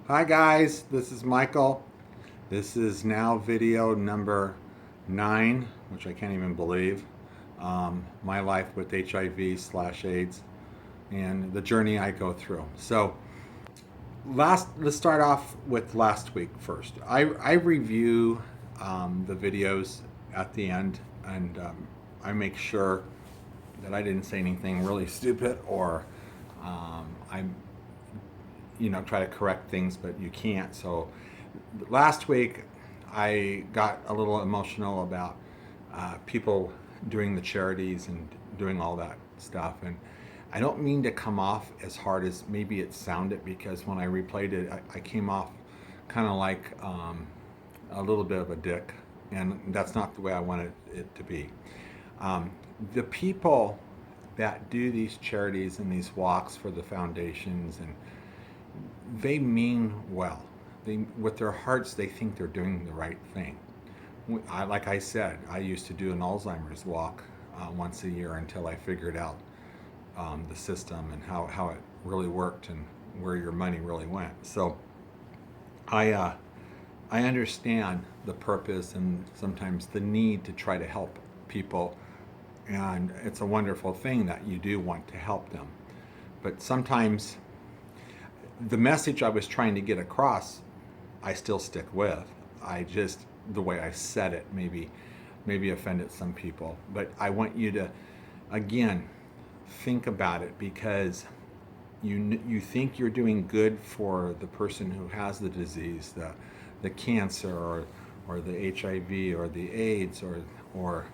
Hi guys, this is Michael. This is now video number 9, which I can't even believe. My life with HIV/AIDS and the journey I go through. So let's start off with last week first. I review the videos at the end, and I make sure that I didn't say anything really stupid, or I try to correct things, but you can't. So last week I got a little emotional about people doing the charities and doing all that stuff, and I don't mean to come off as hard as maybe it sounded, because when I replayed it, I came off kind of like a little bit of a dick, and that's not the way I wanted it to be. Um, the people that do these charities and these walks for the foundations, and they mean well. With their hearts, they think they're doing the right thing. Like I said, I used to do an Alzheimer's walk once a year until I figured out the system and how it really worked and where your money really went. So I I understand the purpose and sometimes the need to try to help people, and it's a wonderful thing that you do want to help them. But sometimes the message I was trying to get across, I still stick with. I just, the way I said it, maybe offended some people. But I want you to, again, think about it, because you think you're doing good for the person who has the disease, the cancer, or the HIV, or the AIDS, or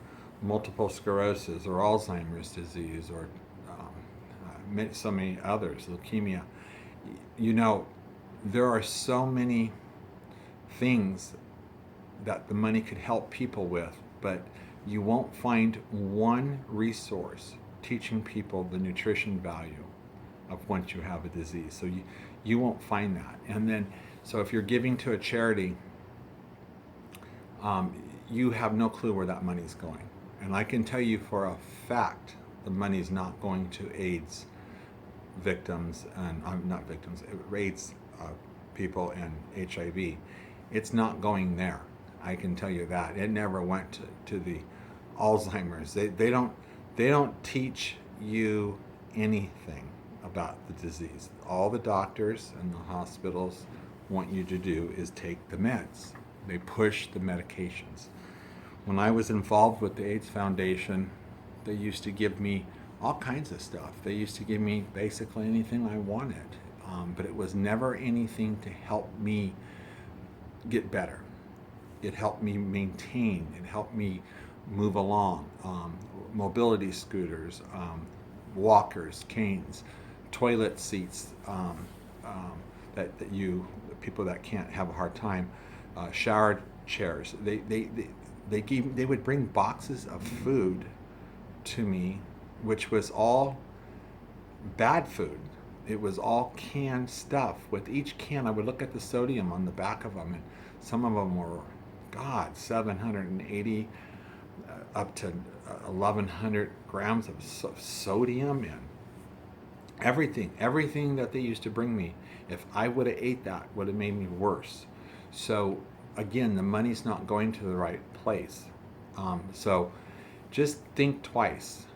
multiple sclerosis, or Alzheimer's disease, or so many others, leukemia. You know, there are so many things that the money could help people with, but you won't find one resource teaching people the nutrition value of once you have a disease. So you won't find that. And then, so if you're giving to a charity, you have no clue where that money's going. And I can tell you for a fact, the money's not going to AIDS victims, and not victims, AIDS people, and HIV. It's not going there. I can tell you that. It never went to the Alzheimer's. They don't teach you anything about the disease. All the doctors and the hospitals want you to do is take the meds. They push the medications. When I was involved with the AIDS Foundation, they used to give me all kinds of stuff. They used to give me basically anything I wanted, but it was never anything to help me get better. It helped me maintain. It helped me move along. Mobility scooters, walkers, canes, toilet seats, that people that can't have a hard time, shower chairs. They would bring boxes of food to me, which was all bad food. It was all canned stuff. With each can, I would look at the sodium on the back of them, and some of them were, God, 780 up to 1,100 grams of sodium, and everything that they used to bring me. If I would have ate that, would have made me worse. So again, the money's not going to the right place. So just think twice.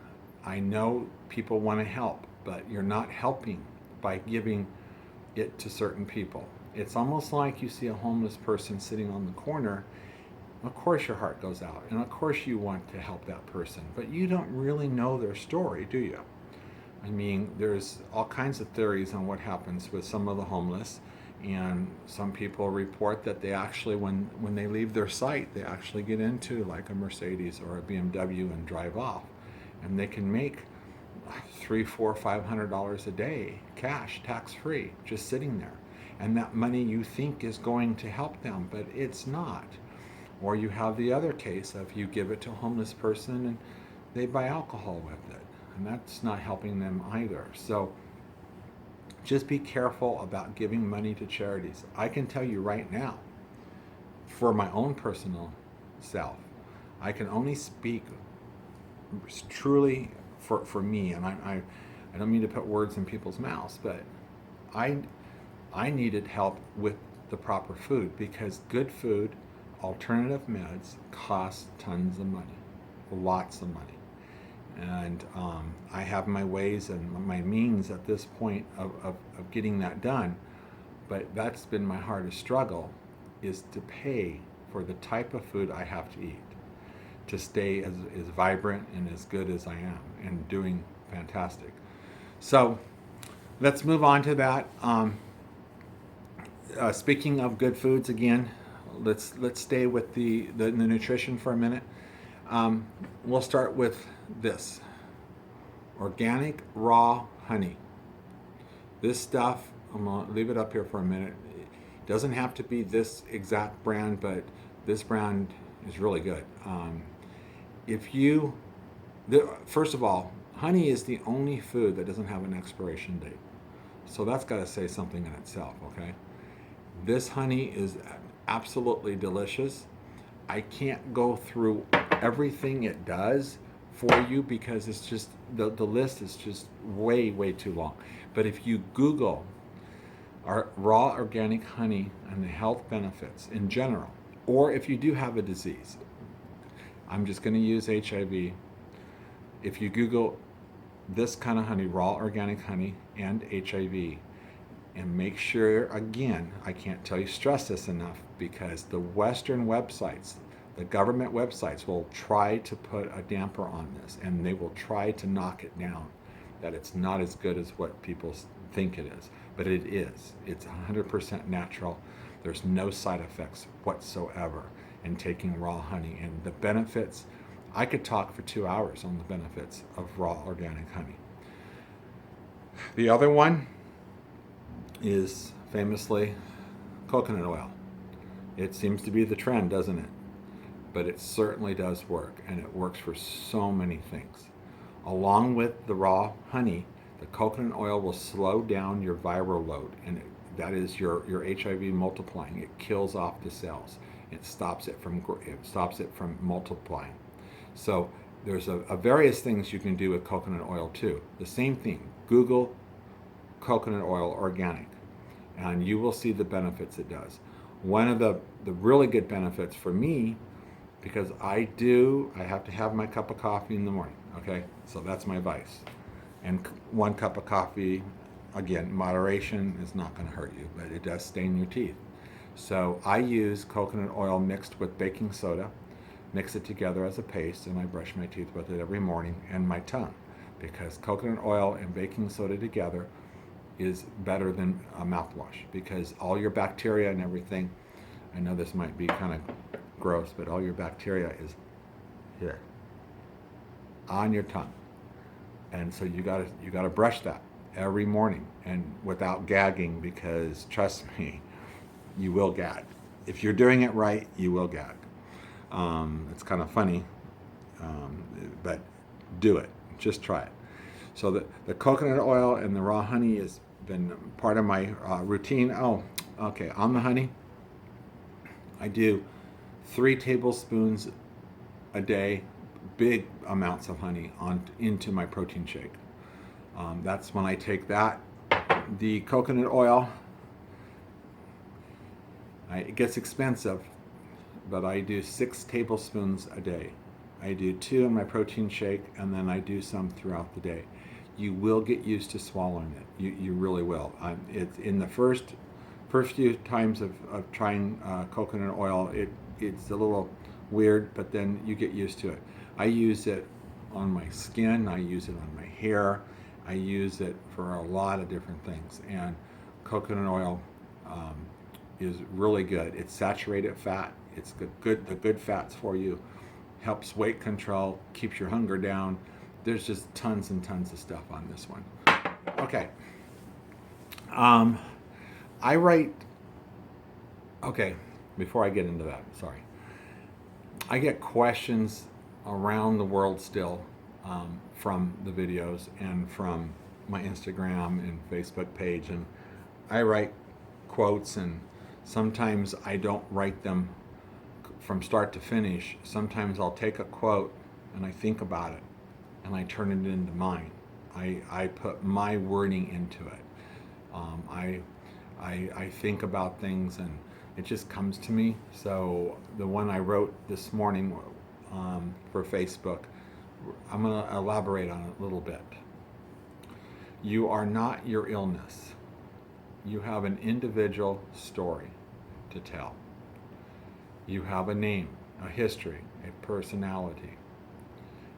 I know people want to help, but you're not helping by giving it to certain people. It's almost like you see a homeless person sitting on the corner. Of course your heart goes out, and of course you want to help that person, but you don't really know their story, do you? I mean, there's all kinds of theories on what happens with some of the homeless, and some people report that they actually, when they leave their site, they actually get into like a Mercedes or a BMW and drive off, and they can make $300, $400, $500 a day cash, tax free, just sitting there, and that money you think is going to help them, but it's not. Or you have the other case of you give it to a homeless person and they buy alcohol with it, and that's not helping them either. So just be careful about giving money to charities. I can tell you right now, for my own personal self, I can only speak truly for me, and I don't mean to put words in people's mouths, but I I needed help with the proper food because good food, alternative meds, cost tons of money, lots of money. And I have my ways and my means at this point of getting that done. But that's been my hardest struggle, is to pay for the type of food I have to eat to stay as vibrant and as good as I am and doing fantastic. So let's move on to that. Speaking of good foods again, let's stay with the nutrition for a minute. We'll start with this. Organic raw honey. This stuff, I'm going to leave it up here for a minute. It doesn't have to be this exact brand, but this brand is really good. First of all, honey is the only food that doesn't have an expiration date. So that's got to say something in itself, okay? This honey is absolutely delicious. I can't go through everything it does for you because it's just, the list is just way too long. But if you Google our raw organic honey and the health benefits in general, or if you do have a disease, I'm just going to use HIV. If you Google this kind of honey, raw organic honey and HIV, and make sure, again, I can't stress this enough, because the Western websites, the government websites, will try to put a damper on this, and they will try to knock it down, that it's not as good as what people think it is. But it is. It's 100% natural. There's no side effects whatsoever in taking raw honey. And the benefits, I could talk for 2 hours on the benefits of raw organic honey. The other one is famously coconut oil. It seems to be the trend, doesn't it? But it certainly does work, and it works for so many things. Along with the raw honey, the coconut oil will slow down your viral load, and that is your HIV multiplying. It kills off the cells. It stops it from multiplying. So there's a various things you can do with coconut oil too. The same thing. Google coconut oil organic, and you will see the benefits it does. One of the really good benefits for me, because I have to have my cup of coffee in the morning, okay? So that's my vice. And 1 cup of coffee, again, moderation is not going to hurt you, but it does stain your teeth. So I use coconut oil mixed with baking soda, mix it together as a paste, and I brush my teeth with it every morning, and my tongue, because coconut oil and baking soda together is better than a mouthwash, because all your bacteria and everything, I know this might be kind of gross, but all your bacteria is here on your tongue. And so you gotta brush that every morning, and without gagging, because trust me, you will gag. If you're doing it right, you will gag. It's kind of funny, but do it. Just try it. So the coconut oil and the raw honey has been part of my routine. Oh, okay. On the honey, I do 3 tablespoons a day, big amounts of honey into my protein shake. That's when I take that. The coconut oil, it gets expensive, but I do 6 tablespoons a day. I do 2 in my protein shake, and then I do some throughout the day. You will get used to swallowing it. You really will. It's in the first few times of trying coconut oil, it's a little weird, but then you get used to it. I use it on my skin, I use it on my hair, I use it for a lot of different things. And coconut oil is really good. It's saturated fat. It's the good fats for you. Helps weight control, keeps your hunger down. There's just tons and tons of stuff on this one. Okay. I write, okay, before I get into that, sorry. I get questions around the world still from the videos and from my Instagram and Facebook page, and I write quotes, and sometimes I don't write them from start to finish. Sometimes I'll take a quote and I think about it and I turn it into mine. I put my wording into it. I think about things and it just comes to me. So the one I wrote this morning for Facebook, I'm going to elaborate on it a little bit. You are not your illness. You have an individual story to tell. You have a name, a history, a personality.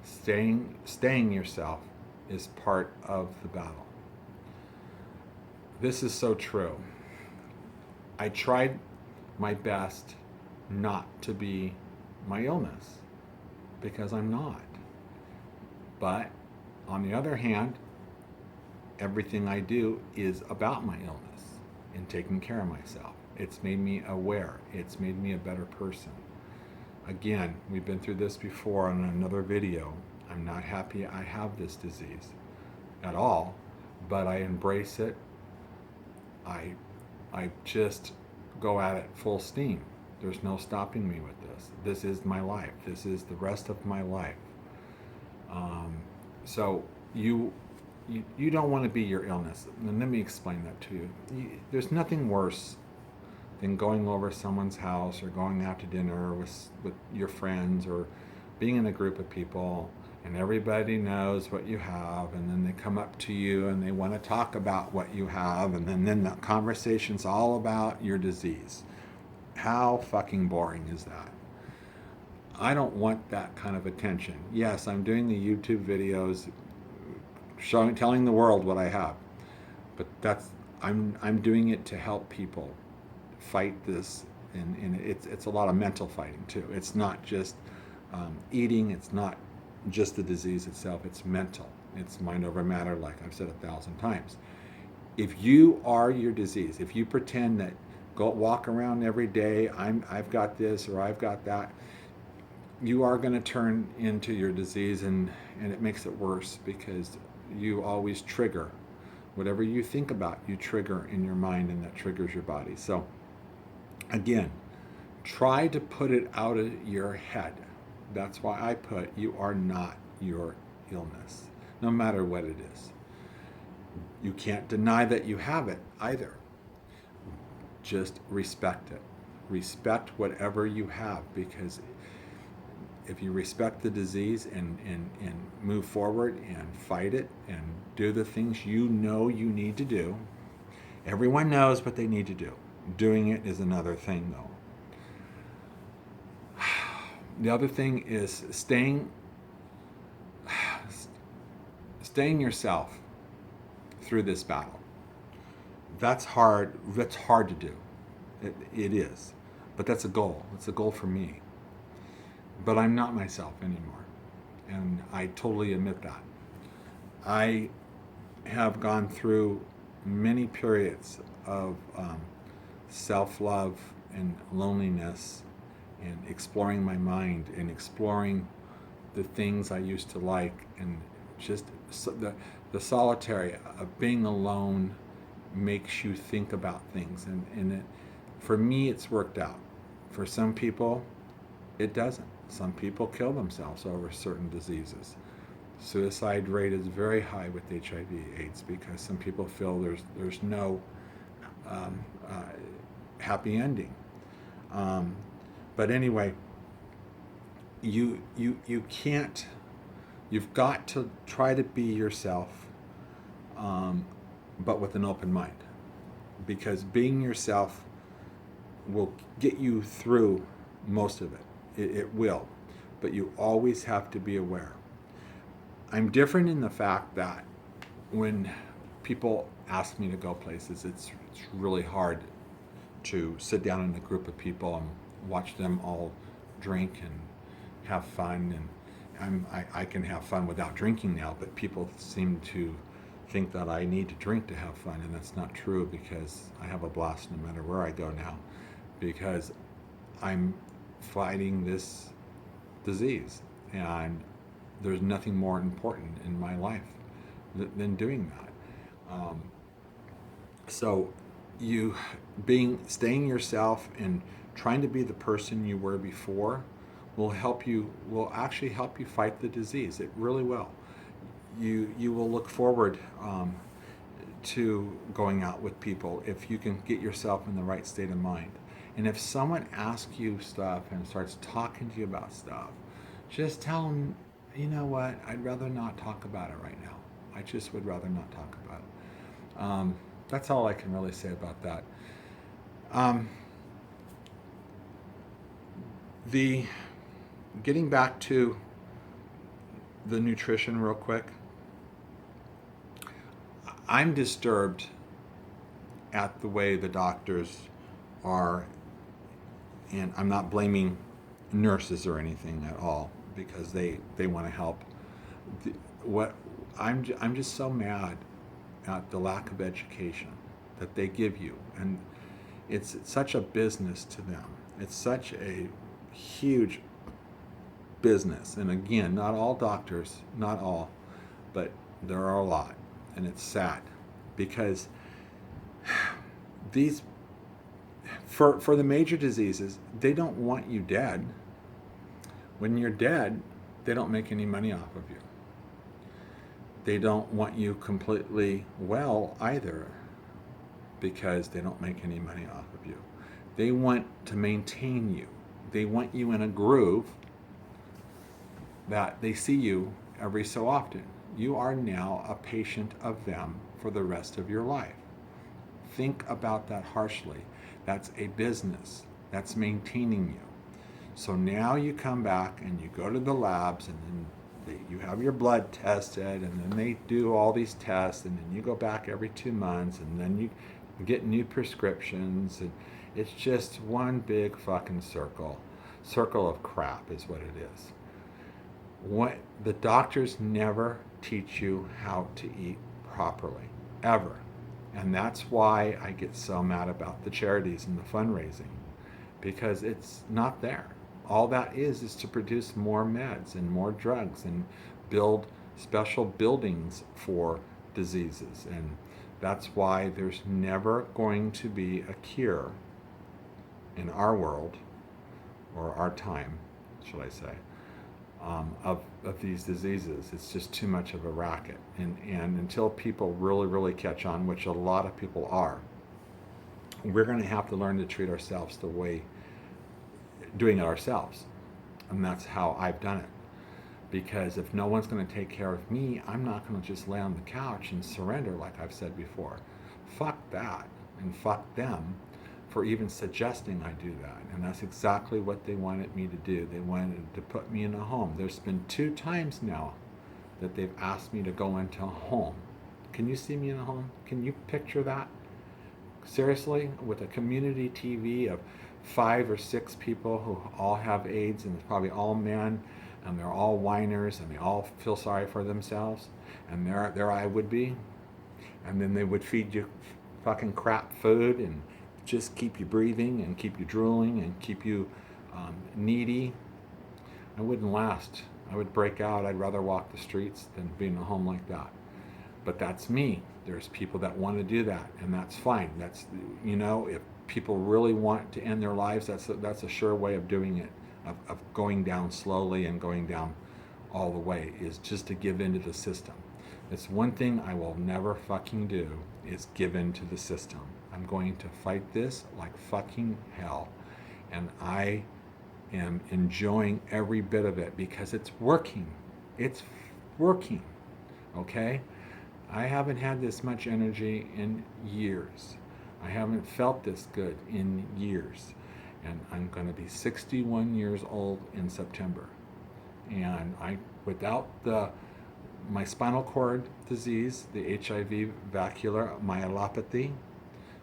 Staying yourself is part of the battle. This is so true. I tried my best not to be my illness because I'm not. But on the other hand, everything I do is about my illness and taking care of myself. It's made me aware. It's made me a better person. Again, we've been through this before on another video. I'm not happy I have this disease at all, but I embrace it. I just go at it full steam. There's no stopping me with this. This is my life. This is the rest of my life. So you don't want to be your illness. And let me explain that to you. There's nothing worse than going over someone's house or going out to dinner with your friends or being in a group of people and everybody knows what you have, and then they come up to you and they want to talk about what you have, and then the conversation's all about your disease. How fucking boring is that? I don't want that kind of attention. Yes, I'm doing the YouTube videos telling the world what I have, but I'm doing it to help people fight this, and it's a lot of mental fighting too. It's not just eating, it's not just the disease itself, it's mental. It's mind over matter, like I've said 1,000 times. If you are your disease, if you pretend that walk around every day, I've got this or I've got that, you are going to turn into your disease, and it makes it worse because you always trigger whatever you think about, you trigger in your mind, and that triggers your body. So again, try to put it out of your head. That's why I put, you are not your illness, no matter what it is. You can't deny that you have it either. Just respect it. Respect whatever you have, because if you respect the disease and move forward and fight it and do the things you know you need to do, everyone knows what they need to do. Doing it is another thing, though. The other thing is staying yourself through this battle. That's hard. That's hard to do. It is. But that's a goal. It's a goal for me. But I'm not myself anymore. And I totally admit that. I have gone through many periods of self-love and loneliness, and exploring my mind and exploring the things I used to like, and just the solitary of being alone makes you think about things, and for me it's worked out. For some people it doesn't. Some people kill themselves over certain diseases. Suicide rate is very high with HIV/AIDS because some people feel there's no happy ending. But anyway, you can't. You've got to try to be yourself, but with an open mind, because being yourself will get you through most of it. It will, but you always have to be aware. I'm different in the fact that when people ask me to go places, it's really hard to sit down in a group of people and watch them all drink and have fun. And I can have fun without drinking now, but people seem to think that I need to drink to have fun, and that's not true, because I have a blast no matter where I go now, because I'm fighting this disease, and there's nothing more important in my life than doing that. So staying yourself and trying to be the person you were before will actually help you fight the disease. It really will. You will look forward to going out with people if you can get yourself in the right state of mind. And if someone asks you stuff and starts talking to you about stuff, just tell them, you know what, I'd rather not talk about it right now. I just would rather not talk about it. That's all I can really say about that. Um, the getting back to the nutrition real quick, I'm disturbed at the way the doctors are, and I'm not blaming nurses or anything at all because they want to help. What I'm just so mad at the lack of education that they give you, and it's such a business to them. It's such a huge business, and again, not all doctors, not all, but there are a lot, and it's sad because these for the major diseases, they don't want you dead. When you're dead, they don't make any money off of you. They don't want you completely well either because they don't make any money off of you. They want to maintain you. They want you in a groove that they see you every so often. You are now a patient of them for the rest of your life. Think about that harshly. That's a business. That's maintaining you. So now you come back and you go to the labs, and then you have your blood tested, and then they do all these tests, and then you go back every 2 months, and then you get new prescriptions, and it's just one big fucking circle of crap is what it is. What the doctors never teach you how to eat properly, ever. And that's why I get so mad about the charities and the fundraising, because it's not there. All that is to produce more meds and more drugs and build special buildings for diseases. And that's why there's never going to be a cure in our world, or our time, should I say, of these diseases. It's just too much of a racket. And until people really catch on, which a lot of people are, we're going to have to learn to treat ourselves the way, doing it ourselves. And that's how I've done it. Because if no one's going to take care of me, I'm not going to just lay on the couch and surrender like I've said before. Fuck that, and fuck them for even suggesting I do that. And that's exactly what they wanted me to do. They wanted to put me in a home. There's been 2 times now that they've asked me to go into a home. Can you see me in a home? Can you picture that? Seriously, with a community TV of 5 or 6 people who all have AIDS, and it's probably all men, and they're all whiners, and they all feel sorry for themselves, and there I would be, and then they would feed you fucking crap food and just keep you breathing and keep you drooling and keep you needy. I wouldn't last. I would break out. I'd rather walk the streets than be in a home like that. But that's me. There's people that want to do that, and that's fine. That's, you know, if people really want to end their lives, that's a sure way of doing it, of going down slowly and going down all the way, is just to give in to the system. It's one thing I will never fucking do, is give in to the system. I'm going to fight this like fucking hell. And I am enjoying every bit of it because it's working. It's working. Okay? I haven't had this much energy in years. I haven't felt this good in years. And I'm going to be 61 years old in September. And without my spinal cord disease, the HIV vascular myelopathy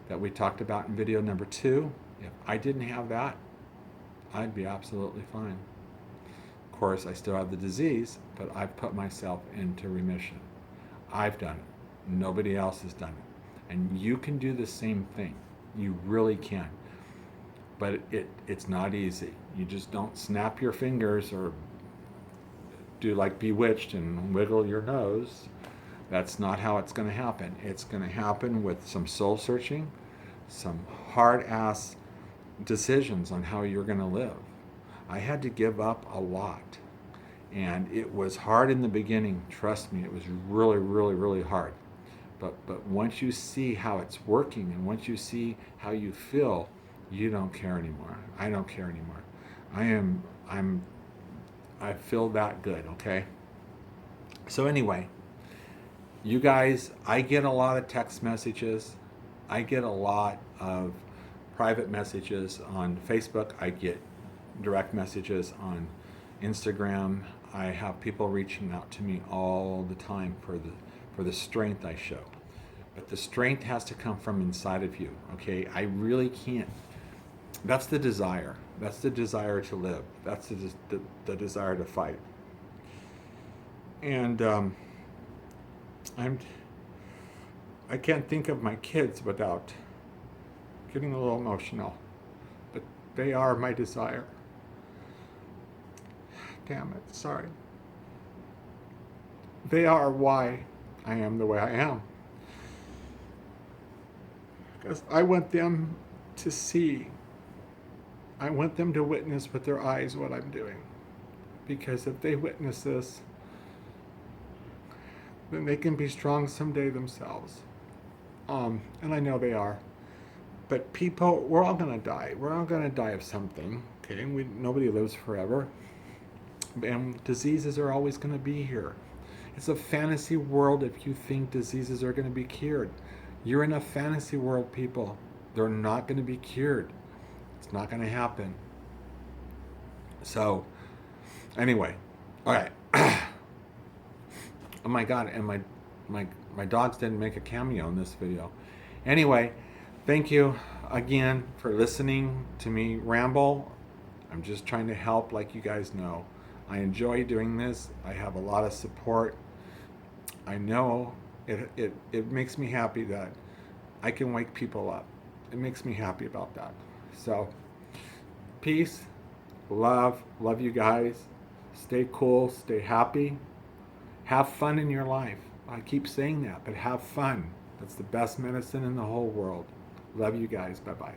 that we talked about in video number 2, if I didn't have that, I'd be absolutely fine. Of course, I still have the disease, but I've put myself into remission. I've done it. Nobody else has done it. And you can do the same thing. You really can. But it's not easy. You just don't snap your fingers or do like Bewitched and wiggle your nose. That's not how it's going to happen. It's going to happen with some soul searching, some hard-ass decisions on how you're going to live. I had to give up a lot. And it was hard in the beginning. Trust me, it was really hard. But once you see how it's working and once you see how you feel, you don't care anymore. I don't care anymore. I feel that good, okay? So anyway, you guys, I get a lot of text messages. I get a lot of private messages on Facebook. I get direct messages on Instagram. I have people reaching out to me all the time for the strength I show. But the strength has to come from inside of you, okay? I really can't. That's the desire. That's the desire to live. That's the desire to fight. And I can't think of my kids without getting a little emotional. But they are my desire. Damn it, sorry. They are why I am the way I am. Because I want them to see, I want them to witness with their eyes what I'm doing. Because if they witness this, then they can be strong someday themselves. And I know they are. But people, we're all going to die. We're all going to die of something. Okay, nobody lives forever. And diseases are always going to be here. It's a fantasy world if you think diseases are going to be cured. You're in a fantasy world, people. They're not going to be cured. It's not going to happen. So, anyway, all right. Oh my God, and my dogs didn't make a cameo in this video. Anyway, thank you again for listening to me ramble. I'm just trying to help, like you guys know. I enjoy doing this. I have a lot of support. I know it makes me happy that I can wake people up. It makes me happy about that. So, peace, love you guys. Stay cool, stay happy. Have fun in your life. I keep saying that, but have fun. That's the best medicine in the whole world. Love you guys. Bye-bye.